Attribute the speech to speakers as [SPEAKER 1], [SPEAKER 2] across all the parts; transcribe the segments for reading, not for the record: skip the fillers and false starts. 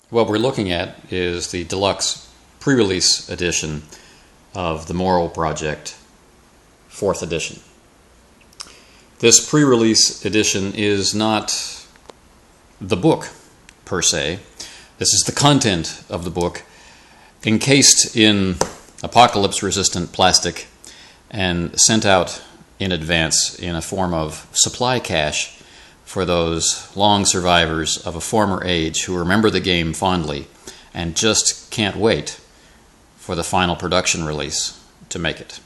[SPEAKER 1] What we're looking at is the deluxe pre-release edition of the Morrow Project, 4th edition. This pre-release edition is not the book, per se. This is the content of the book, encased in apocalypse-resistant plastic and sent out in advance in a form of supply cache for those long survivors of a former age who remember the game fondly and just can't wait for the final production release to make it.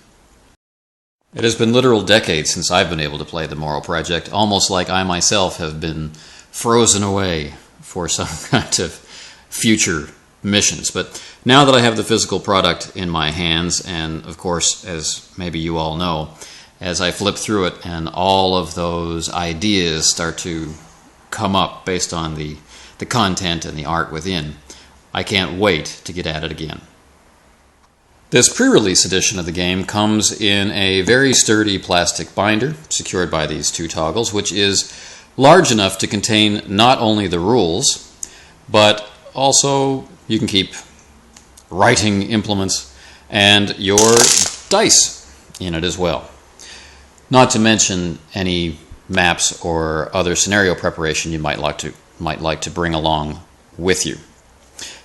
[SPEAKER 1] It has been literal decades since I've been able to play the Morrow Project, almost like I myself have been frozen away for some kind of future missions. But now that I have the physical product in my hands, and of course, as maybe you all know, as I flip through it and all of those ideas start to come up based on the content and the art within, I can't wait to get at it again. This pre-release edition of the game comes in a very sturdy plastic binder secured by these 2 toggles, which is large enough to contain not only the rules, but also you can keep writing implements and your dice in it as well. Not to mention any maps or other scenario preparation you might like to bring along with you.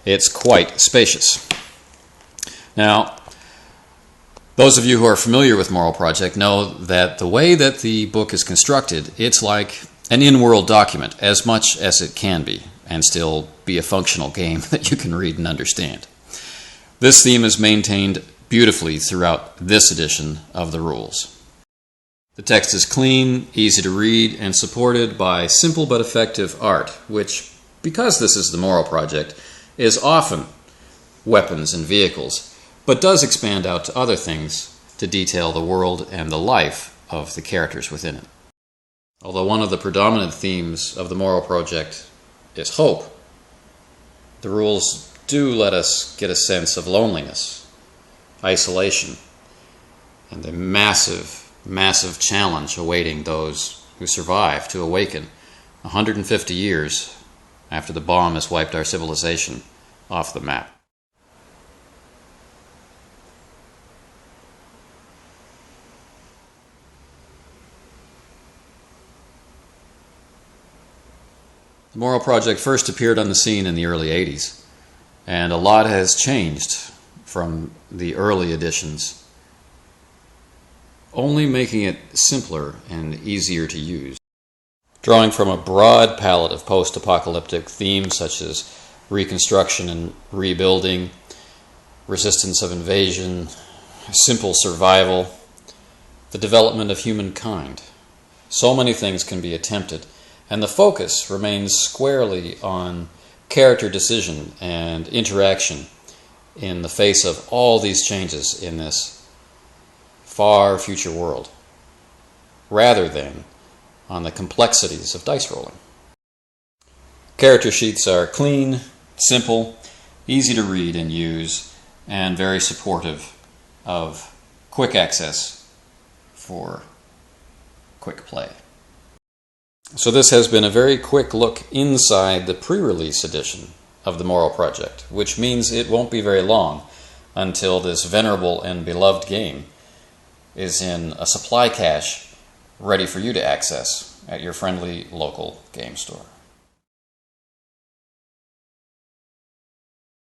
[SPEAKER 1] It's quite spacious. Now, those of you who are familiar with Morrow Project know that the way that the book is constructed, it's like an in-world document as much as it can be, and still be a functional game that you can read and understand. This theme is maintained beautifully throughout this edition of the rules. The text is clean, easy to read, and supported by simple but effective art, which, because this is the Morrow Project, is often weapons and vehicles, but does expand out to other things to detail the world and the life of the characters within it. Although one of the predominant themes of the Morrow Project is hope, the rules do let us get a sense of loneliness, isolation, and the massive challenge awaiting those who survive to awaken 150 years after the bomb has wiped our civilization off the map. The Morrow Project first appeared on the scene in the early 80s, and a lot has changed from the early editions, only making it simpler and easier to use. Drawing from a broad palette of post-apocalyptic themes such as reconstruction and rebuilding, resistance of invasion, simple survival, the development of humankind. So many things can be attempted, and the focus remains squarely on character decision and interaction in the face of all these changes in this far future world, rather than on the complexities of dice rolling. Character sheets are clean, simple, easy to read and use, and very supportive of quick access for quick play. So this has been a very quick look inside the pre-release edition of the Morrow Project, which means it won't be very long until this venerable and beloved game is in a supply cache ready for you to access at your friendly local game store.